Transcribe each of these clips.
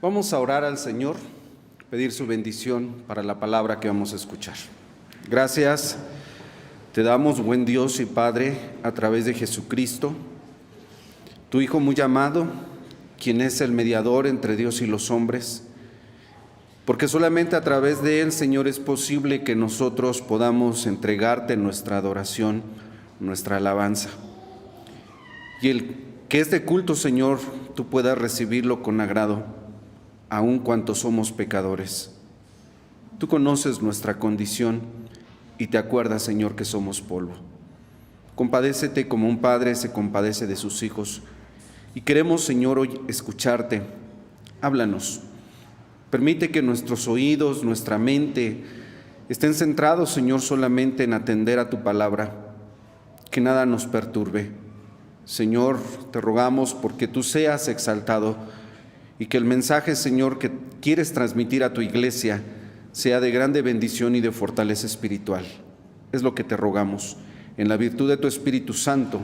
Vamos a orar al Señor, pedir su bendición para la palabra que vamos a escuchar. Gracias te damos, buen Dios y Padre, a través de Jesucristo, tu Hijo muy amado, quien es el mediador entre Dios y los hombres, porque solamente a través de Él, Señor, es posible que nosotros podamos entregarte nuestra adoración, nuestra alabanza. Y que este culto, Señor, tú puedas recibirlo con agrado, aun cuanto somos pecadores. Tú conoces nuestra condición y te acuerdas, Señor, que somos polvo. Compadécete como un padre se compadece de sus hijos. Y queremos, Señor, hoy escucharte. Háblanos. Permite que nuestros oídos, nuestra mente estén centrados, Señor, solamente en atender a tu palabra. Que nada nos perturbe. Señor, te rogamos porque tú seas exaltado y que el mensaje, Señor, que quieres transmitir a tu iglesia sea de grande bendición y de fortaleza espiritual. Es lo que te rogamos. En la virtud de tu Espíritu Santo,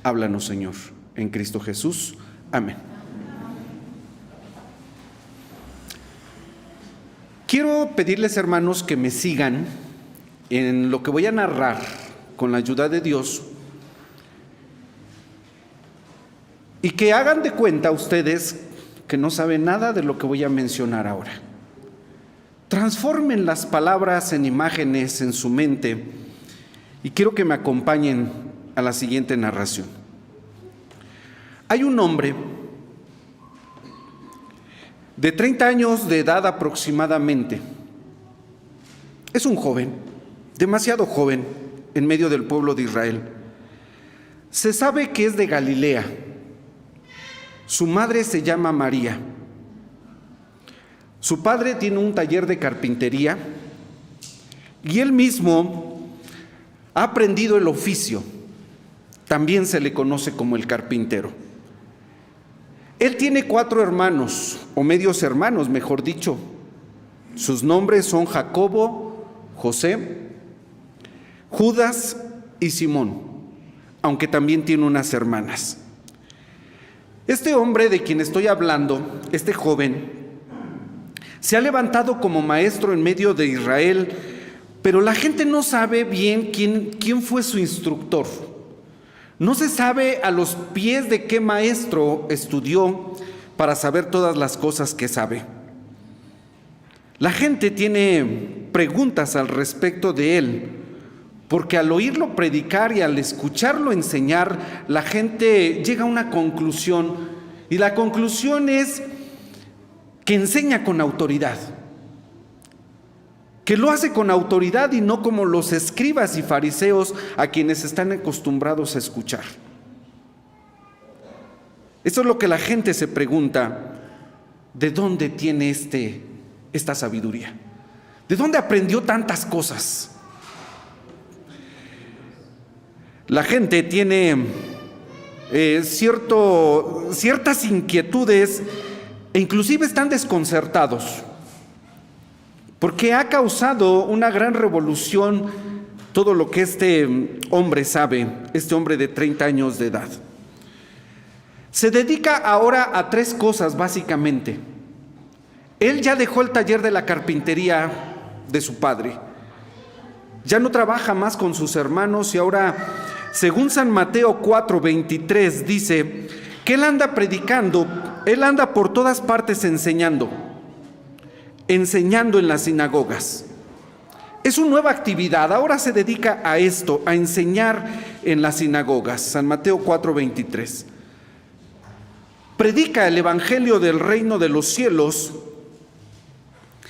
háblanos, Señor. En Cristo Jesús. Amén. Quiero pedirles, hermanos, que me sigan en lo que voy a narrar con la ayuda de Dios y que hagan de cuenta ustedes que no saben nada de lo que voy a mencionar ahora. Transformen las palabras en imágenes en su mente y quiero que me acompañen a la siguiente narración. Hay un hombre de 30 años de edad aproximadamente. Es un joven, demasiado joven, en medio del pueblo de Israel. Se sabe que es de Galilea. Su madre se llama María. Su padre tiene un taller de carpintería y él mismo ha aprendido el oficio. También se le conoce como el carpintero. Él tiene 4 hermanos, o medios hermanos, mejor dicho. Sus nombres son Jacobo, José, Judas y Simón, aunque también tiene unas hermanas. Este hombre de quien estoy hablando, este joven, se ha levantado como maestro en medio de Israel, pero la gente no sabe bien quién fue su instructor. No se sabe a los pies de qué maestro estudió para saber todas las cosas que sabe. La gente tiene preguntas al respecto de él, porque al oírlo predicar y al escucharlo enseñar, la gente llega a una conclusión, y la conclusión es que enseña con autoridad, que lo hace con autoridad y no como los escribas y fariseos a quienes están acostumbrados a escuchar. Eso es lo que la gente se pregunta: ¿de dónde tiene esta sabiduría? ¿De dónde aprendió tantas cosas? La gente tiene ciertas inquietudes e inclusive están desconcertados, porque ha causado una gran revolución todo lo que este hombre sabe, este hombre de 30 años de edad. Se dedica ahora a 3 cosas básicamente. Él ya dejó el taller de la carpintería de su padre. Ya no trabaja más con sus hermanos y ahora, según San Mateo 4:23, dice que él anda predicando, él anda por todas partes enseñando en las sinagogas. Es una nueva actividad, ahora se dedica a esto, a enseñar en las sinagogas. San Mateo 4:23. Predica el evangelio del reino de los cielos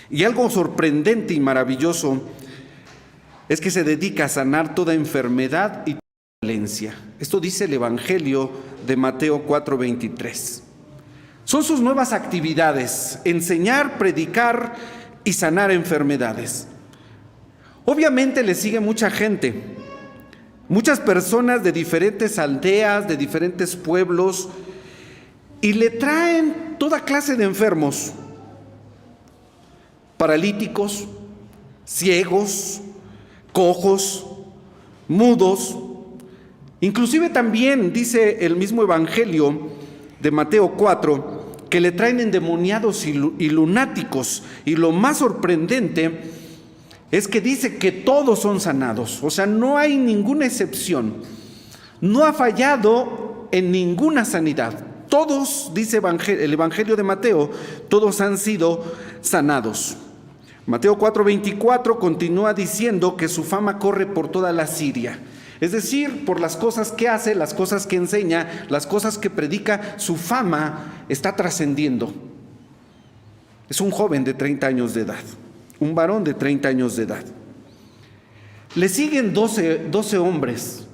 y algo sorprendente y maravilloso es que se dedica a sanar toda enfermedad y dolencia. Esto dice el evangelio de Mateo 4:23. Son sus nuevas actividades: enseñar, predicar y sanar enfermedades. Obviamente le sigue mucha gente, muchas personas de diferentes aldeas, de diferentes pueblos, y le traen toda clase de enfermos: paralíticos, ciegos, cojos, mudos. Inclusive también dice el mismo evangelio de Mateo 4 que le traen endemoniados y lunáticos. Y lo más sorprendente es que dice que todos son sanados. O sea, no hay ninguna excepción. No ha fallado en ninguna sanidad. Todos, dice el Evangelio de Mateo, todos han sido sanados. Mateo 4:24 continúa diciendo que su fama corre por toda la Siria. Es decir, por las cosas que hace, las cosas que enseña, las cosas que predica, su fama está trascendiendo. Es un joven de 30 años de edad, un varón de 30 años de edad. Le siguen 12 hombres,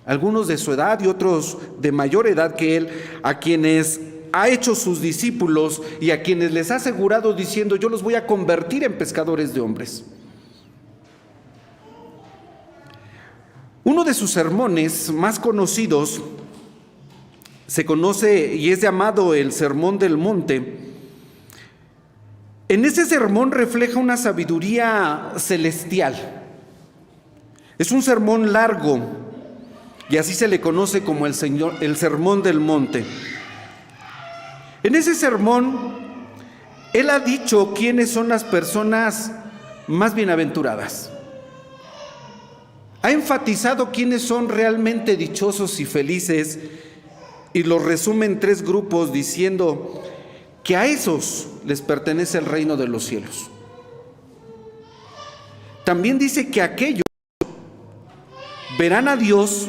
algunos de su edad y otros de mayor edad que él, a quienes ha hecho sus discípulos y a quienes les ha asegurado diciendo: yo los voy a convertir en pescadores de hombres. Uno de sus sermones más conocidos se conoce y es llamado el Sermón del Monte. En ese sermón refleja una sabiduría celestial. Es un sermón largo y así se le conoce como el Sermón del Monte. En ese sermón, él ha dicho quiénes son las personas más bienaventuradas. Ha enfatizado quiénes son realmente dichosos y felices y los resume en 3 grupos diciendo que a esos les pertenece el reino de los cielos. También dice que aquellos verán a Dios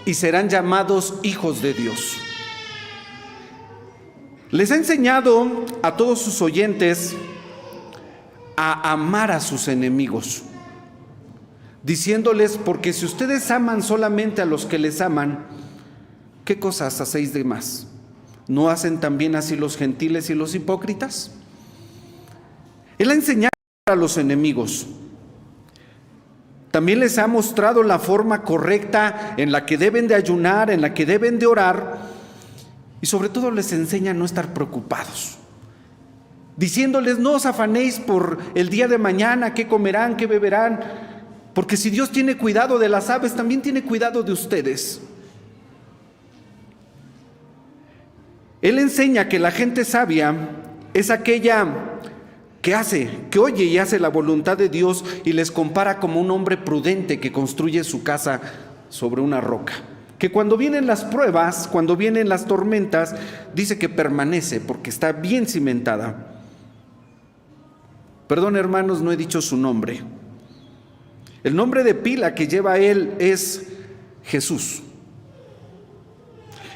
y serán llamados hijos de Dios. Les ha enseñado a todos sus oyentes a amar a sus enemigos, diciéndoles: porque si ustedes aman solamente a los que les aman, ¿qué cosas hacéis de más? ¿No hacen también así los gentiles y los hipócritas? Él ha enseñado a los enemigos. También les ha mostrado la forma correcta en la que deben de ayunar, en la que deben de orar, y sobre todo les enseña a no estar preocupados, diciéndoles: no os afanéis por el día de mañana, qué comerán, qué beberán, porque si Dios tiene cuidado de las aves, también tiene cuidado de ustedes. Él enseña que la gente sabia es aquella que oye y hace la voluntad de Dios, y les compara como un hombre prudente que construye su casa sobre una roca. Que cuando vienen las pruebas, cuando vienen las tormentas, dice que permanece porque está bien cimentada. Perdón, hermanos, no he dicho su nombre. El nombre de pila que lleva él es Jesús.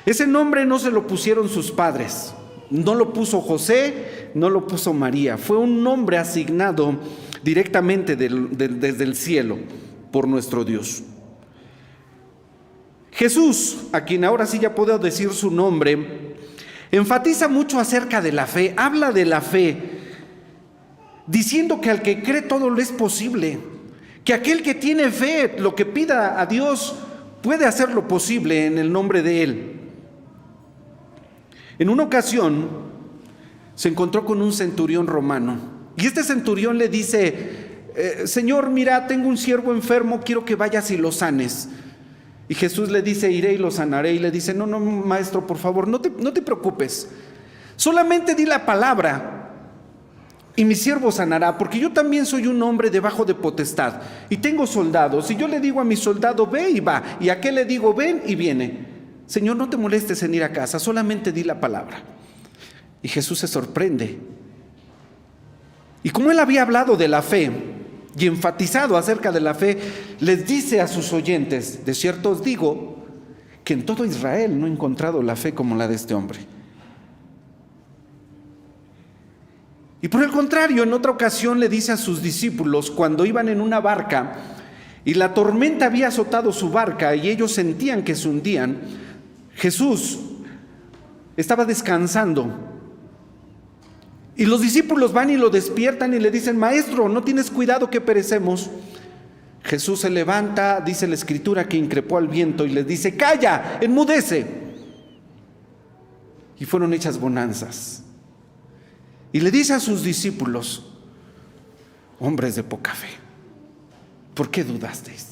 Ese nombre no se lo pusieron sus padres, no lo puso José, no lo puso María. Fue un nombre asignado directamente desde el cielo por nuestro Dios. Jesús, a quien ahora sí ya puedo decir su nombre, enfatiza mucho acerca de la fe, habla de la fe, diciendo que al que cree todo lo es posible, que aquel que tiene fe, lo que pida a Dios, puede hacerlo posible en el nombre de Él. En una ocasión se encontró con un centurión romano, y este centurión le dice: Señor, mira, tengo un siervo enfermo, quiero que vayas y lo sanes. Y Jesús le dice: iré y lo sanaré. Y le dice: no, maestro, por favor, no te preocupes, solamente di la palabra y mi siervo sanará, porque yo también soy un hombre debajo de potestad y tengo soldados, y yo le digo a mi soldado: ve, y va, y a aquel le digo: ven, y viene. Señor, no te molestes en ir a casa, solamente di la palabra. Y Jesús se sorprende. Y como él había hablado de la fe y enfatizado acerca de la fe, les dice a sus oyentes: de cierto os digo que en todo Israel no he encontrado la fe como la de este hombre. Y por el contrario, en otra ocasión le dice a sus discípulos, cuando iban en una barca y la tormenta había azotado su barca y ellos sentían que se hundían, Jesús estaba descansando. Y los discípulos van y lo despiertan y le dicen: maestro, ¿no tienes cuidado que perecemos? Jesús se levanta, dice la Escritura, que increpó al viento y les dice: calla, enmudece. Y fueron hechas bonanzas. Y le dice a sus discípulos: hombres de poca fe, ¿por qué dudasteis?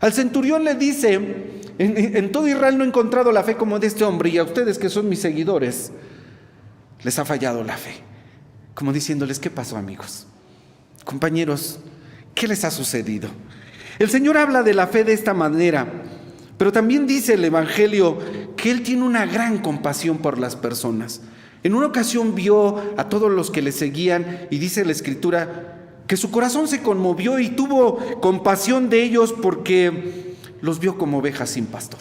Al centurión le dice: en todo Israel no he encontrado la fe como de este hombre, y a ustedes que son mis seguidores, les ha fallado la fe. Como diciéndoles, ¿qué pasó, amigos? Compañeros, ¿qué les ha sucedido? El Señor habla de la fe de esta manera, pero también dice el Evangelio que Él tiene una gran compasión por las personas. En una ocasión vio a todos los que le seguían y dice la Escritura que su corazón se conmovió y tuvo compasión de ellos porque los vio como ovejas sin pastor.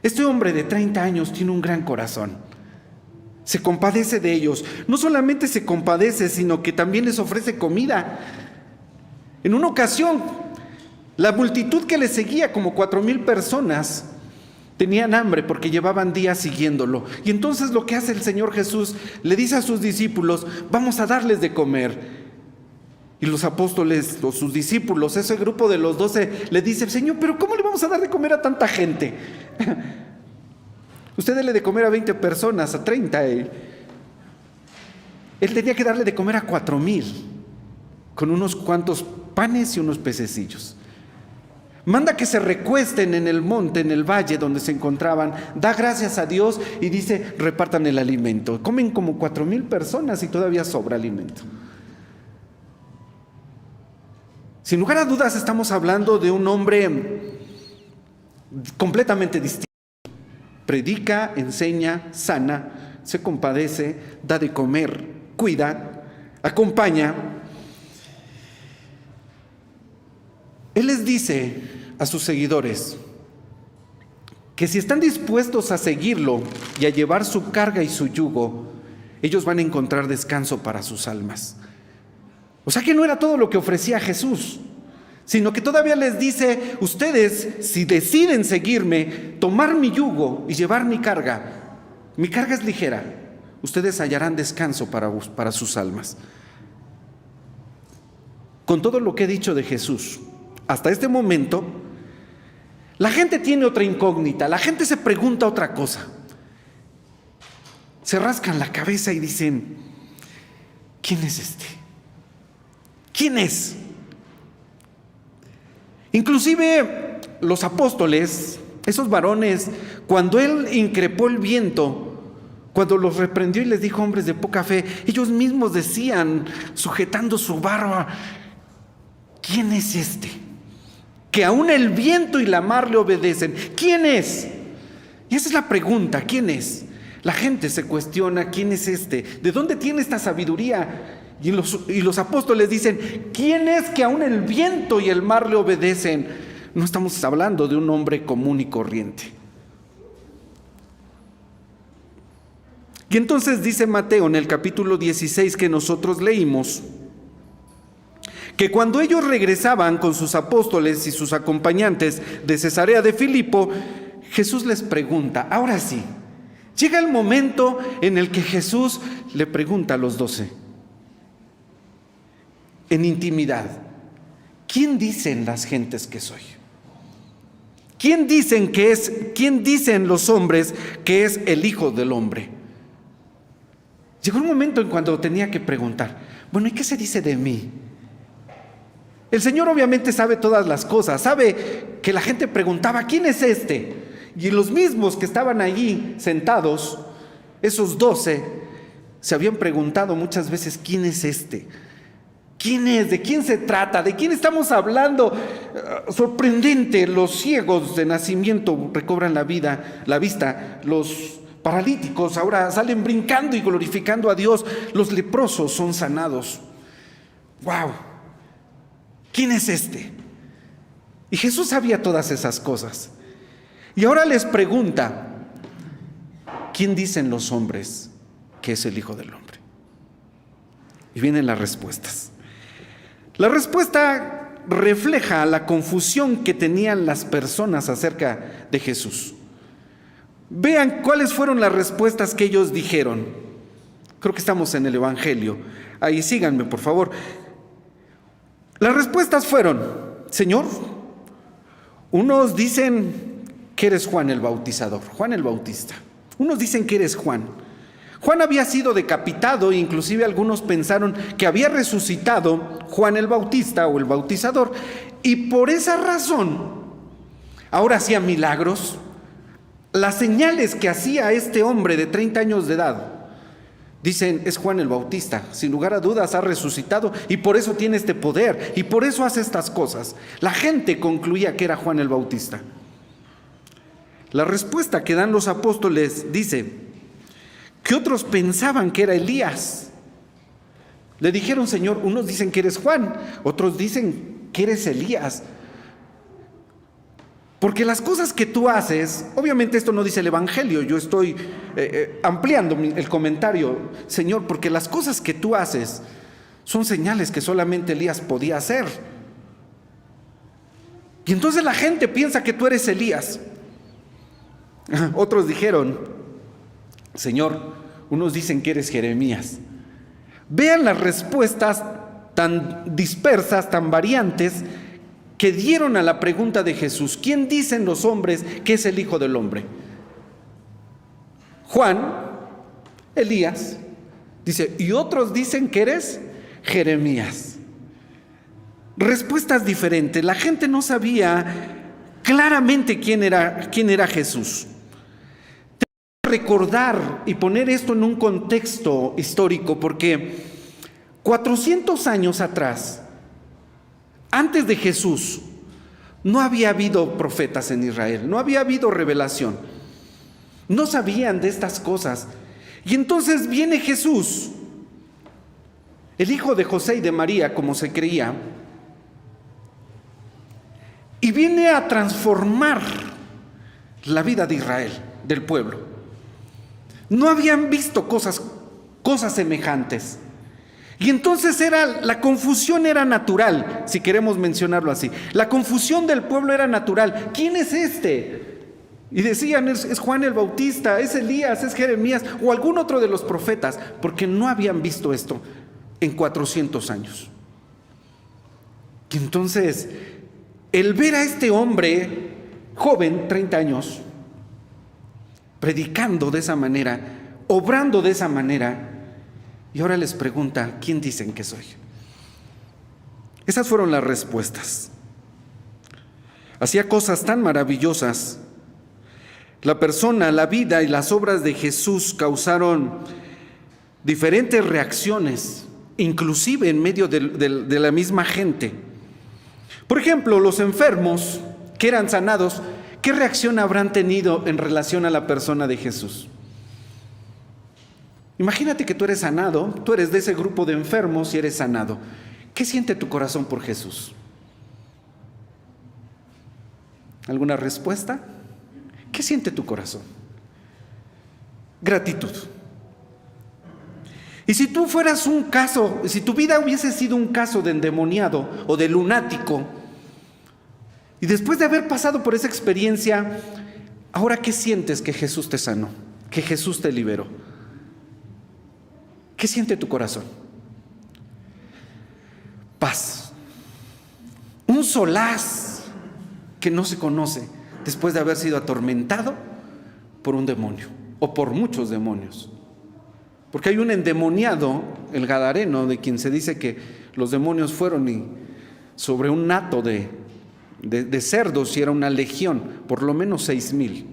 Este hombre de 30 años tiene un gran corazón. Se compadece de ellos. No solamente se compadece, sino que también les ofrece comida. En una ocasión, la multitud que le seguía, como 4,000 personas, tenían hambre porque llevaban días siguiéndolo. Y entonces lo que hace el Señor Jesús, le dice a sus discípulos, vamos a darles de comer. Y los apóstoles, o sus discípulos, ese grupo de los 12, le dice, Señor, pero ¿cómo le vamos a dar de comer a tanta gente? Usted dele de comer a 20 personas, a 30. Él tenía que darle de comer a 4,000, con unos cuantos panes y unos pececillos. Manda que se recuesten en el monte, en el valle donde se encontraban, da gracias a Dios y dice, repartan el alimento. Comen como 4,000 personas y todavía sobra alimento. Sin lugar a dudas estamos hablando de un hombre completamente distinto. Predica, enseña, sana, se compadece, da de comer, cuida, acompaña. Él les dice a sus seguidores que si están dispuestos a seguirlo y a llevar su carga y su yugo, ellos van a encontrar descanso para sus almas. O sea que no era todo lo que ofrecía Jesús, sino que todavía les dice, ustedes si deciden seguirme, tomar mi yugo y llevar mi carga es ligera, ustedes hallarán descanso para sus almas. Con todo lo que he dicho de Jesús, hasta este momento, la gente tiene otra incógnita, la gente se pregunta otra cosa. Se rascan la cabeza y dicen, ¿quién es este? ¿Quién es? Inclusive los apóstoles, esos varones, cuando él increpó el viento, cuando los reprendió y les dijo, hombres de poca fe, ellos mismos decían, sujetando su barba, ¿quién es este? Que aún el viento y la mar le obedecen. ¿Quién es? Y esa es la pregunta, ¿quién es? La gente se cuestiona, ¿quién es este? ¿De dónde tiene esta sabiduría? Y los apóstoles dicen, ¿quién es que aún el viento y el mar le obedecen? No estamos hablando de un hombre común y corriente. Y entonces dice Mateo en el capítulo 16 que nosotros leímos, que cuando ellos regresaban con sus apóstoles y sus acompañantes de Cesarea de Filipo, Jesús les pregunta, ahora sí, llega el momento en el que Jesús le pregunta a los 12, en intimidad, ¿quién dicen las gentes que soy? ¿Quién dicen los hombres que es el Hijo del Hombre? Llegó un momento en cuando tenía que preguntar, bueno, ¿y qué se dice de mí? El Señor obviamente sabe todas las cosas, sabe que la gente preguntaba, ¿quién es este? Y los mismos que estaban allí sentados, esos 12, se habían preguntado muchas veces, ¿quién es este? ¿Quién es? ¿De quién se trata? ¿De quién estamos hablando? Sorprendente, los ciegos de nacimiento recobran la vista, los paralíticos ahora salen brincando y glorificando a Dios, los leprosos son sanados. ¡Wow! ¿Quién es este? Y Jesús sabía todas esas cosas. Y ahora les pregunta, ¿quién dicen los hombres que es el Hijo del Hombre? Y vienen las respuestas. La respuesta refleja la confusión que tenían las personas acerca de Jesús. Vean cuáles fueron las respuestas que ellos dijeron. Creo que estamos en el Evangelio. Ahí síganme, por favor. Las respuestas fueron, Señor, unos dicen que eres Juan el Bautizador, Juan el Bautista. Unos dicen que eres Juan. Juan había sido decapitado e inclusive algunos pensaron que había resucitado Juan el Bautista o el Bautizador. Y por esa razón, ahora hacía milagros, Las señales que hacía este hombre de 30 años de edad, dicen, es Juan el Bautista. Sin lugar a dudas ha resucitado y por eso tiene este poder y por eso hace estas cosas. La gente concluía que era Juan el Bautista. La respuesta que dan los apóstoles dice que otros pensaban que era Elías. Le dijeron, Señor, unos dicen que eres Juan, otros dicen que eres Elías. Porque las cosas que tú haces, obviamente esto no dice el Evangelio, yo estoy ampliando el comentario, Señor, porque las cosas que tú haces son señales que solamente Elías podía hacer. Y entonces la gente piensa que tú eres Elías. Otros dijeron, Señor, unos dicen que eres Jeremías. Vean las respuestas tan dispersas, tan variantes, que dieron a la pregunta de Jesús: ¿quién dicen los hombres que es el Hijo del Hombre? Juan, Elías, dice, y otros dicen que eres Jeremías. Respuestas diferentes. La gente no sabía claramente quién era Jesús. Tengo que recordar y poner esto en un contexto histórico, porque 400 años atrás, antes de Jesús, no había habido profetas en Israel, no había habido revelación. No sabían de estas cosas. Y entonces viene Jesús, el hijo de José y de María, como se creía, y viene a transformar la vida de Israel, del pueblo. No habían visto cosas semejantes. Y entonces la confusión era natural, si queremos mencionarlo así. La confusión del pueblo era natural. ¿Quién es este? Y decían, es Juan el Bautista, es Elías, es Jeremías o algún otro de los profetas, porque no habían visto esto en 400 años. Y entonces, el ver a este hombre joven, 30 años, predicando de esa manera, obrando de esa manera, y ahora les pregunta, ¿quién dicen que soy? Esas fueron las respuestas. Hacía cosas tan maravillosas. La persona, la vida y las obras de Jesús causaron diferentes reacciones, inclusive en medio de la misma gente. Por ejemplo, los enfermos que eran sanados, ¿qué reacción habrán tenido en relación a la persona de Jesús? Imagínate que tú eres sanado, tú eres de ese grupo de enfermos y eres sanado. ¿Qué siente tu corazón por Jesús? ¿Alguna respuesta? ¿Qué siente tu corazón? Gratitud. Y si tú fueras un caso, si tu vida hubiese sido un caso de endemoniado o de lunático, y después de haber pasado por esa experiencia, ahora ¿qué sientes? Que Jesús te sanó, que Jesús te liberó. ¿Qué siente tu corazón? Paz. Un solaz que no se conoce después de haber sido atormentado por un demonio o por muchos demonios. Porque hay un endemoniado, el gadareno, de quien se dice que los demonios fueron sobre un hato de cerdos y era una legión, por lo menos 6,000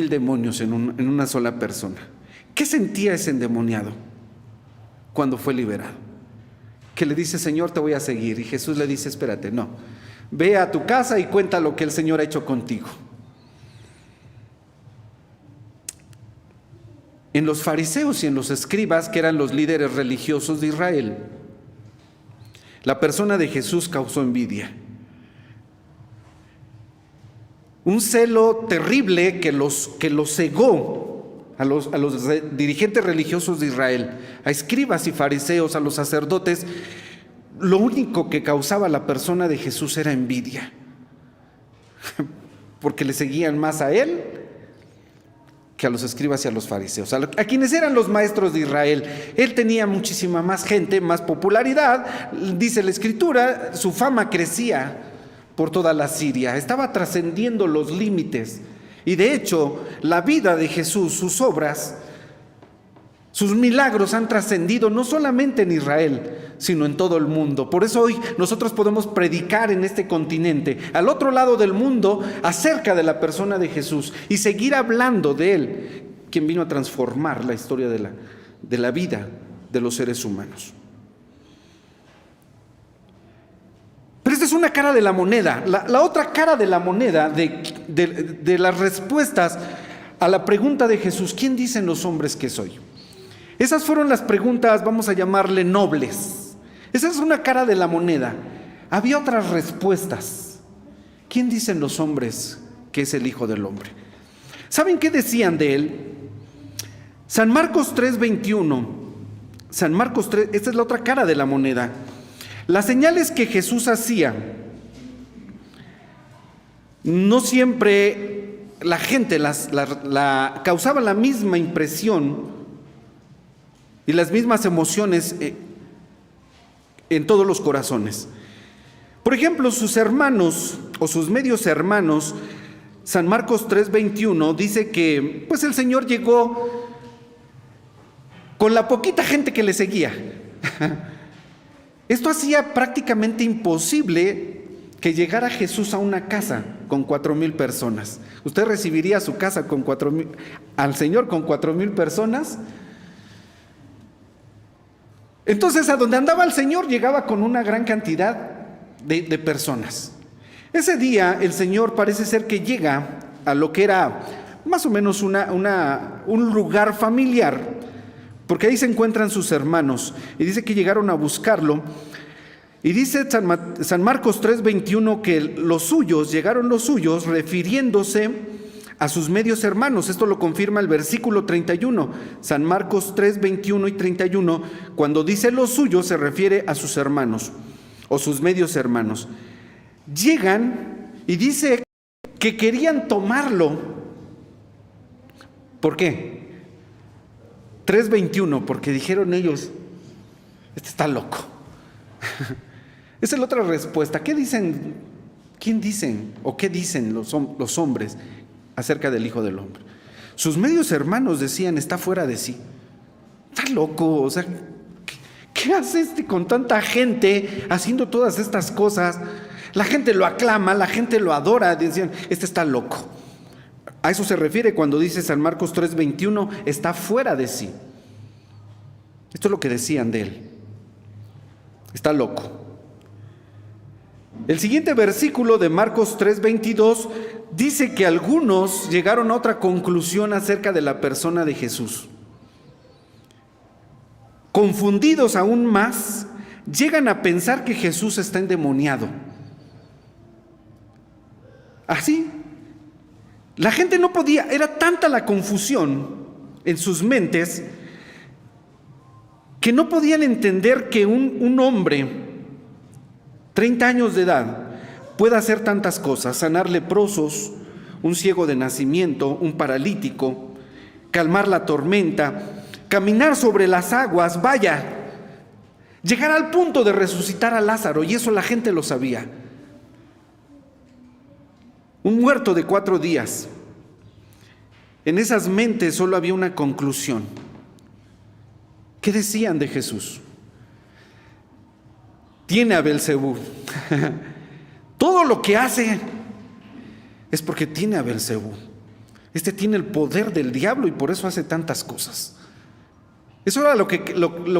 demonios en una sola persona. ¿Qué sentía ese endemoniado cuando fue liberado? Que le dice, Señor, te voy a seguir. Y Jesús le dice, espérate, no. Ve a tu casa y cuenta lo que el Señor ha hecho contigo. En los fariseos y en los escribas, que eran los líderes religiosos de Israel, la persona de Jesús causó envidia. Un celo terrible que los cegó a los dirigentes religiosos de Israel, a escribas y fariseos, a los sacerdotes. Lo único que causaba a la persona de Jesús era envidia, porque le seguían más a él que a los escribas y a los fariseos, a quienes eran los maestros de Israel. Él tenía muchísima más gente, más popularidad. Dice la Escritura, su fama crecía por toda la Siria, estaba trascendiendo los límites. Y de hecho, la vida de Jesús, sus obras, Sus milagros han trascendido no solamente en Israel, sino en todo el mundo. Por eso hoy nosotros podemos predicar en este continente, al otro lado del mundo, acerca de la persona de Jesús y seguir hablando de Él, quien vino a transformar la historia de la vida de los seres humanos. Pero esta es una cara de la moneda. La otra cara de la moneda de las respuestas a la pregunta de Jesús: ¿quién dicen los hombres que soy? Esas fueron las preguntas, vamos a llamarle nobles. Esa es una cara de la moneda. Había otras respuestas. ¿Quién dicen los hombres que es el Hijo del Hombre? ¿Saben qué decían de Él? San Marcos 3:21. San Marcos 3, esta es la otra cara de la moneda. Las señales que Jesús hacía, no siempre la gente causaba la misma impresión y las mismas emociones en todos los corazones. Por ejemplo, sus hermanos o sus medios hermanos, San Marcos 3:21 dice que pues el Señor llegó con la poquita gente que le seguía. Esto hacía prácticamente imposible que llegara Jesús a una casa con 4,000 personas. ¿Usted recibiría a su casa con 4,000, al Señor con 4,000 personas? Entonces, a donde andaba el Señor llegaba con una gran cantidad de personas. Ese día el Señor parece ser que llega a lo que era más o menos un lugar familiar, porque ahí se encuentran sus hermanos, y dice que llegaron a buscarlo, y dice San Marcos 3:21 que llegaron los suyos refiriéndose a sus medios hermanos. Esto lo confirma el versículo 31, San Marcos 3:21 y 31, cuando dice los suyos se refiere a sus hermanos o sus medios hermanos. Llegan y dice que querían tomarlo. ¿Por qué? 3:21, porque dijeron ellos: este está loco. Esa es la otra respuesta. ¿Qué dicen? ¿Quién dicen o qué dicen los hombres acerca del Hijo del Hombre? Sus medios hermanos decían: está fuera de sí, está loco, o sea, ¿qué hace con tanta gente haciendo todas estas cosas? La gente lo aclama, la gente lo adora, decían: este está loco. A eso se refiere cuando dice San Marcos 3:21, está fuera de sí. Esto es lo que decían de él: está loco. El siguiente versículo de Marcos 3:22 dice que algunos llegaron a otra conclusión acerca de la persona de Jesús. Confundidos aún más, llegan a pensar que Jesús está endemoniado. Así, la gente no podía, era tanta la confusión en sus mentes que no podían entender que un hombre 30 años de edad pueda hacer tantas cosas: sanar leprosos, un ciego de nacimiento, un paralítico, calmar la tormenta, caminar sobre las aguas, vaya, llegar al punto de resucitar a Lázaro, y eso la gente lo sabía. Un muerto de 4 días. En esas mentes solo había una conclusión. ¿Qué decían de Jesús? Tiene a Beelzebú. Todo lo que hace es porque tiene a Beelzebú. Este tiene el poder del diablo y por eso hace tantas cosas. Eso era lo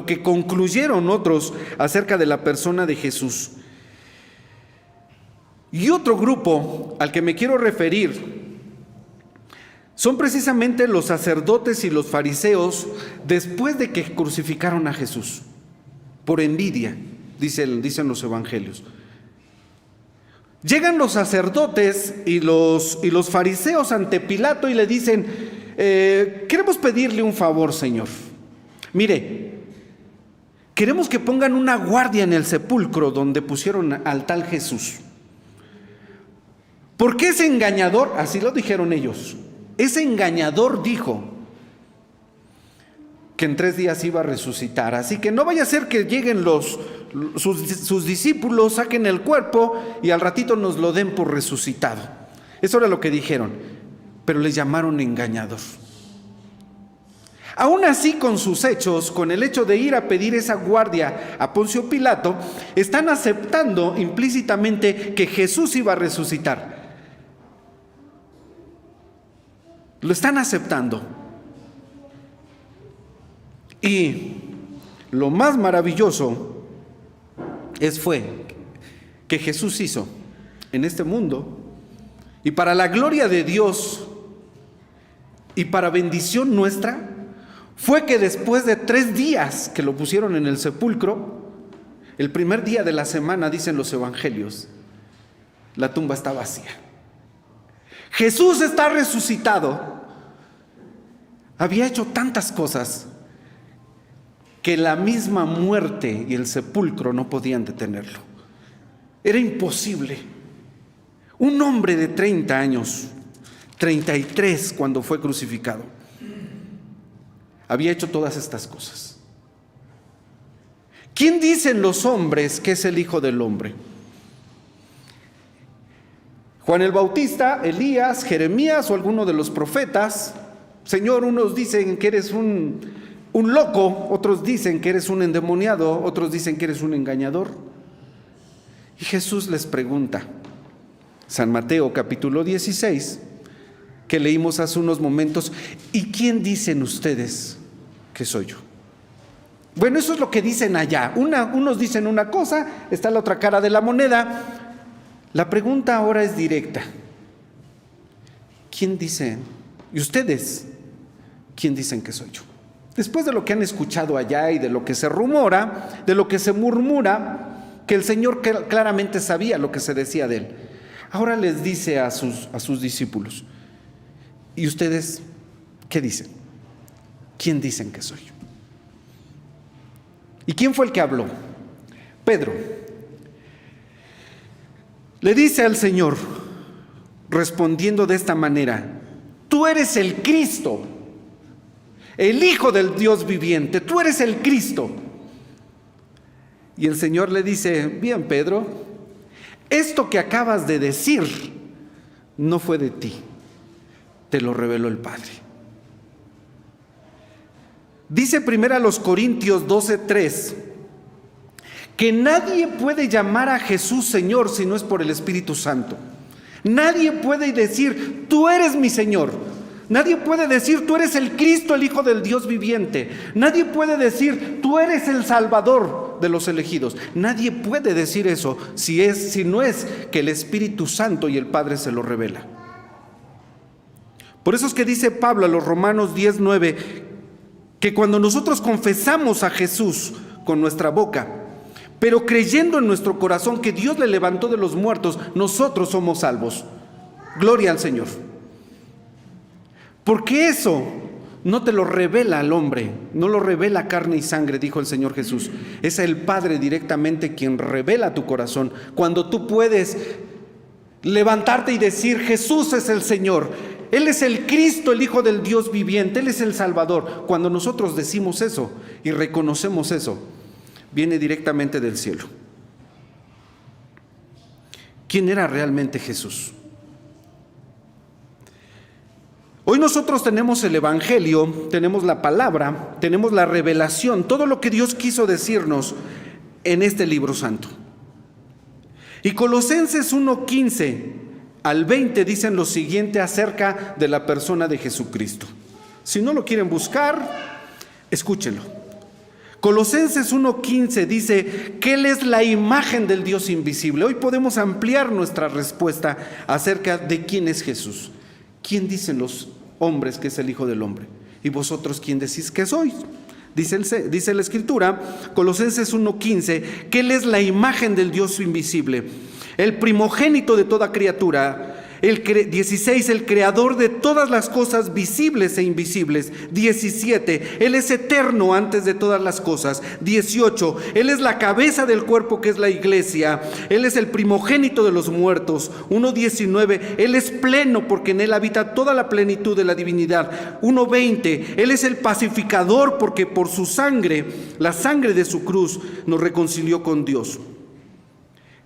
que concluyeron otros acerca de la persona de Jesús. Y otro grupo al que me quiero referir son precisamente los sacerdotes y los fariseos después de que crucificaron a Jesús, por envidia, dicen los evangelios. Llegan los sacerdotes y los fariseos ante Pilato y le dicen: queremos pedirle un favor, Señor. Mire, queremos que pongan una guardia en el sepulcro donde pusieron al tal Jesús. Porque ese engañador, así lo dijeron ellos, ese engañador dijo que en 3 días iba a resucitar. Así que no vaya a ser que lleguen sus discípulos, saquen el cuerpo y al ratito nos lo den por resucitado. Eso era lo que dijeron, pero les llamaron engañador. Aún así, con sus hechos, con el hecho de ir a pedir esa guardia a Poncio Pilato, están aceptando implícitamente que Jesús iba a resucitar. Lo están aceptando. Y lo más maravilloso fue que Jesús hizo en este mundo, y para la gloria de Dios y para bendición nuestra, fue que después de 3 días que lo pusieron en el sepulcro, el primer día de la semana, dicen los evangelios, la tumba está vacía. Jesús está resucitado. Había hecho tantas cosas que la misma muerte y el sepulcro no podían detenerlo. Era imposible. Un hombre de 30 años, 33 cuando fue crucificado, había hecho todas estas cosas. ¿Quién dicen los hombres que es el Hijo del Hombre? Juan el Bautista, Elías, Jeremías o alguno de los profetas. Señor, unos dicen que eres un loco, otros dicen que eres un endemoniado, otros dicen que eres un engañador. Y Jesús les pregunta, San Mateo capítulo 16, que leímos hace unos momentos, ¿y quién dicen ustedes que soy yo? Bueno, eso es lo que dicen allá. Unos dicen una cosa, está la otra cara de la moneda. La pregunta ahora es directa. ¿Quién dicen? ¿Y ustedes? ¿Quién dicen que soy yo? Después de lo que han escuchado allá y de lo que se rumora, de lo que se murmura, que el Señor claramente sabía lo que se decía de él, ahora les dice a sus discípulos, ¿y ustedes qué dicen? ¿Quién dicen que soy yo? ¿Y quién fue el que habló? Pedro. Le dice al Señor, respondiendo de esta manera, tú eres el Cristo, el Hijo del Dios viviente, tú eres el Cristo. Y el Señor le dice, bien Pedro, esto que acabas de decir no fue de ti, te lo reveló el Padre. Dice 1 Corintios 12:3 que nadie puede llamar a Jesús Señor si no es por el Espíritu Santo. Nadie puede decir, tú eres mi Señor. Nadie puede decir, tú eres el Cristo, el Hijo del Dios viviente. Nadie puede decir, tú eres el Salvador de los elegidos. Nadie puede decir eso si no es que el Espíritu Santo y el Padre se lo revela. Por eso es que dice Pablo a los Romanos 10:9 que cuando nosotros confesamos a Jesús con nuestra boca, pero creyendo en nuestro corazón que Dios le levantó de los muertos, nosotros somos salvos. Gloria al Señor. Porque eso no te lo revela al hombre, no lo revela carne y sangre, dijo el Señor Jesús. Es el Padre directamente quien revela tu corazón. Cuando tú puedes levantarte y decir, Jesús es el Señor, Él es el Cristo, el Hijo del Dios viviente, Él es el Salvador. Cuando nosotros decimos eso y reconocemos eso, viene directamente del cielo. ¿Quién era realmente Jesús? Hoy nosotros tenemos el Evangelio, tenemos la palabra, tenemos la revelación, todo lo que Dios quiso decirnos en este libro santo. Y Colosenses 1:15 al 20 dicen lo siguiente acerca de la persona de Jesucristo. Si no lo quieren buscar, escúchenlo. Colosenses 1:15 dice que Él es la imagen del Dios invisible. Hoy podemos ampliar nuestra respuesta acerca de quién es Jesús. ¿Quién dicen los hombres que es el Hijo del Hombre? ¿Y vosotros quién decís que sois? Dice la Escritura, Colosenses 1:15, que Él es la imagen del Dios invisible, el primogénito de toda criatura. 16, el creador de todas las cosas visibles e invisibles. 17, Él es eterno antes de todas las cosas. 18, Él es la cabeza del cuerpo que es la iglesia. Él es el primogénito de los muertos. 1:19, Él es pleno porque en Él habita toda la plenitud de la divinidad. 1:20, Él es el pacificador porque por su sangre, la sangre de su cruz, nos reconcilió con Dios.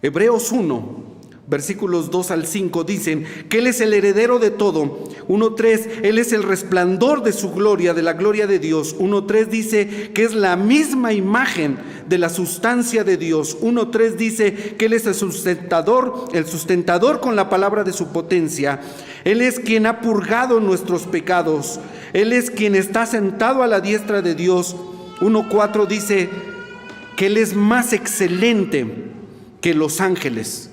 Hebreos 1, versículos 2 al 5 dicen que Él es el heredero de todo. 1:3, Él es el resplandor de su gloria, de la gloria de Dios. 1:3 dice que es la misma imagen de la sustancia de Dios. 1:3 dice que Él es el sustentador con la palabra de su potencia. Él es quien ha purgado nuestros pecados. Él es quien está sentado a la diestra de Dios. 1:4 dice que Él es más excelente que los ángeles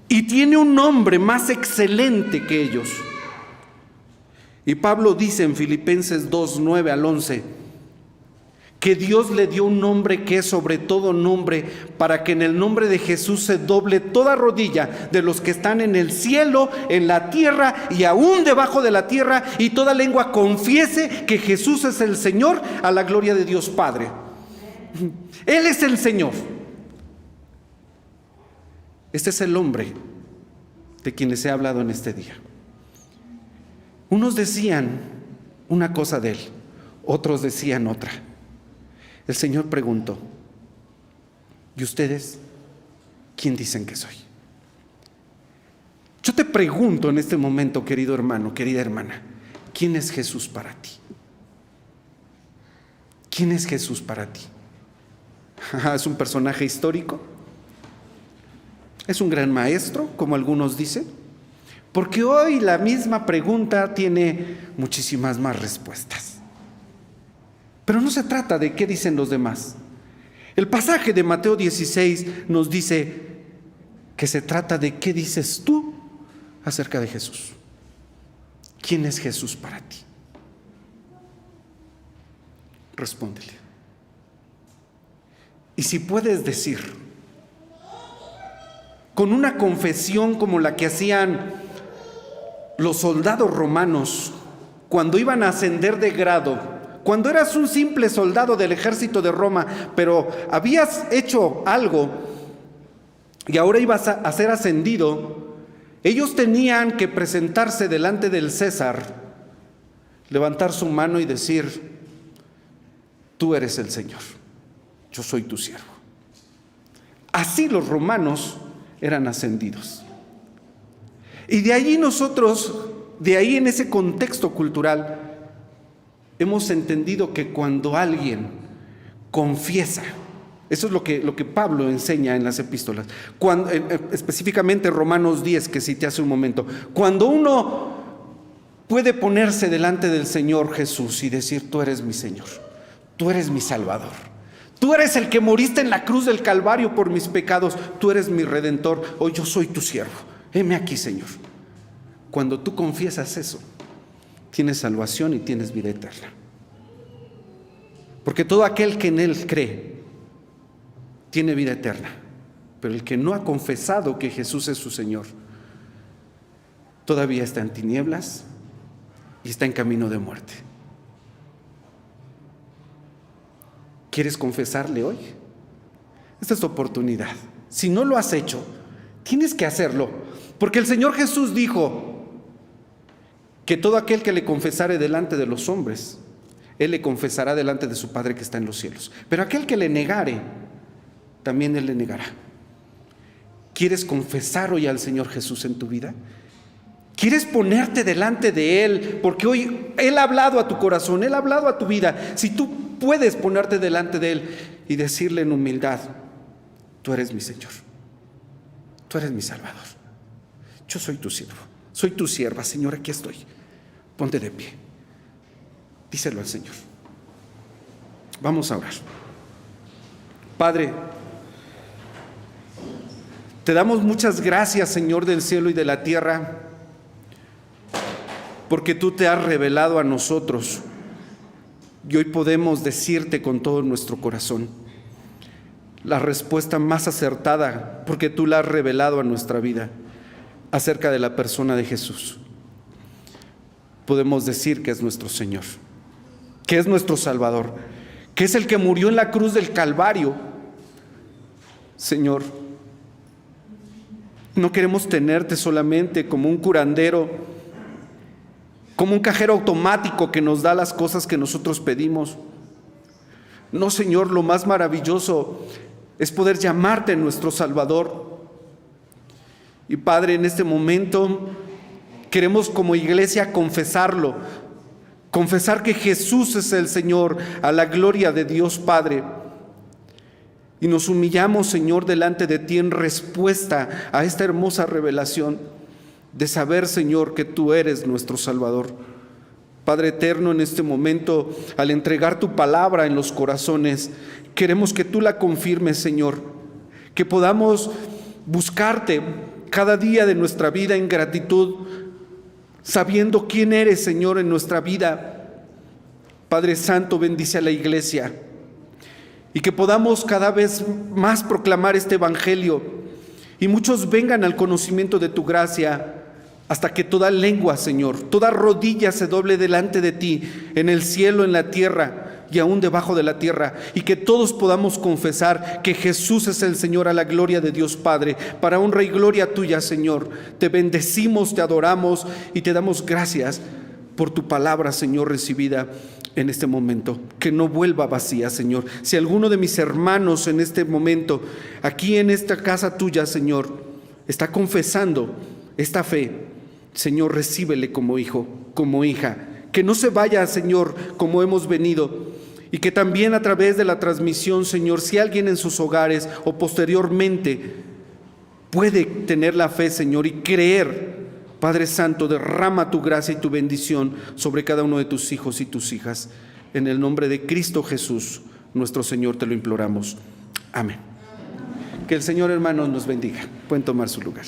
y tiene un nombre más excelente que ellos. Y Pablo dice en Filipenses 2:9-11 que Dios le dio un nombre que es sobre todo nombre, para que en el nombre de Jesús se doble toda rodilla de los que están en el cielo, en la tierra y aún debajo de la tierra, y toda lengua confiese que Jesús es el Señor, a la gloria de Dios Padre. Él es el Señor. Este es el hombre de quien les he hablado en este día. Unos decían una cosa de Él, otros decían otra. El Señor preguntó: ¿y ustedes quién dicen que soy? Yo te pregunto en este momento, querido hermano, querida hermana, ¿quién es Jesús para ti? ¿Quién es Jesús para ti? ¿Es un personaje histórico? ¿Es un gran maestro, como algunos dicen? Porque hoy la misma pregunta tiene muchísimas más respuestas. Pero no se trata de qué dicen los demás. El pasaje de Mateo 16 nos dice que se trata de qué dices tú acerca de Jesús. ¿Quién es Jesús para ti? Respóndele. Y si puedes decir, con una confesión como la que hacían los soldados romanos cuando iban a ascender de grado, cuando eras un simple soldado del ejército de Roma, pero habías hecho algo y ahora ibas a ser ascendido, ellos tenían que presentarse delante del César, levantar su mano y decir: tú eres el Señor, yo soy tu siervo. Así los romanos eran ascendidos. Y de allí nosotros, de ahí en ese contexto cultural, hemos entendido que cuando alguien confiesa, eso es lo que Pablo enseña en las epístolas, específicamente Romanos 10, que cité hace un momento, cuando uno puede ponerse delante del Señor Jesús y decir: tú eres mi Señor, tú eres mi Salvador, tú eres el que moriste en la cruz del Calvario por mis pecados, tú eres mi Redentor, hoy yo soy tu siervo, heme aquí, Señor. Cuando tú confiesas eso, tienes salvación y tienes vida eterna. Porque todo aquel que en Él cree tiene vida eterna. Pero el que no ha confesado que Jesús es su Señor, todavía está en tinieblas y está en camino de muerte. ¿Quieres confesarle hoy? Esta es tu oportunidad. Si no lo has hecho, tienes que hacerlo. Porque el Señor Jesús dijo que todo aquel que le confesare delante de los hombres, Él le confesará delante de su Padre que está en los cielos. Pero aquel que le negare, también Él le negará. ¿Quieres confesar hoy al Señor Jesús en tu vida? ¿Quieres ponerte delante de Él? Porque hoy Él ha hablado a tu corazón, Él ha hablado a tu vida. Si tú puedes ponerte delante de Él y decirle en humildad: tú eres mi Señor, tú eres mi Salvador, yo soy tu siervo, soy tu sierva, Señor, aquí estoy. Ponte de pie, díselo al Señor. Vamos a orar. Padre, te damos muchas gracias, Señor del cielo y de la tierra, porque tú te has revelado a nosotros y hoy podemos decirte con todo nuestro corazón la respuesta más acertada, porque tú la has revelado a nuestra vida acerca de la persona de Jesús. Podemos decir que es nuestro Señor, que es nuestro Salvador, que es el que murió en la cruz del Calvario. Señor, no queremos tenerte solamente como un curandero, como un cajero automático que nos da las cosas que nosotros pedimos. No, Señor, lo más maravilloso es poder llamarte nuestro Salvador. Y Padre, en este momento Queremos como iglesia confesarlo, confesar que Jesús es el Señor, a la gloria de Dios Padre. Y nos humillamos, Señor, delante de ti en respuesta a esta hermosa revelación de saber, Señor, que tú eres nuestro Salvador. Padre eterno, en este momento, al entregar tu palabra en los corazones, queremos que tú la confirmes, Señor, que podamos buscarte cada día de nuestra vida en gratitud, sabiendo quién eres, Señor, en nuestra vida. Padre Santo, bendice a la iglesia y que podamos cada vez más proclamar este evangelio y muchos vengan al conocimiento de tu gracia, hasta que toda lengua, Señor, toda rodilla se doble delante de ti, en el cielo, en la tierra y aún debajo de la tierra, y que todos podamos confesar que Jesús es el Señor, a la gloria de Dios Padre, para honra y gloria tuya, Señor. Te bendecimos, te adoramos y te damos gracias por tu palabra, Señor, recibida en este momento. Que no vuelva vacía, Señor. Si alguno de mis hermanos en este momento, aquí en esta casa tuya, Señor, está confesando esta fe, Señor, recíbele como hijo, como hija. Que no se vaya, Señor, como hemos venido. Y que también a través de la transmisión, Señor, si alguien en sus hogares o posteriormente puede tener la fe, Señor, y creer, Padre Santo, derrama tu gracia y tu bendición sobre cada uno de tus hijos y tus hijas. En el nombre de Cristo Jesús, nuestro Señor, te lo imploramos. Amén. Que el Señor, hermanos, nos bendiga. Pueden tomar su lugar.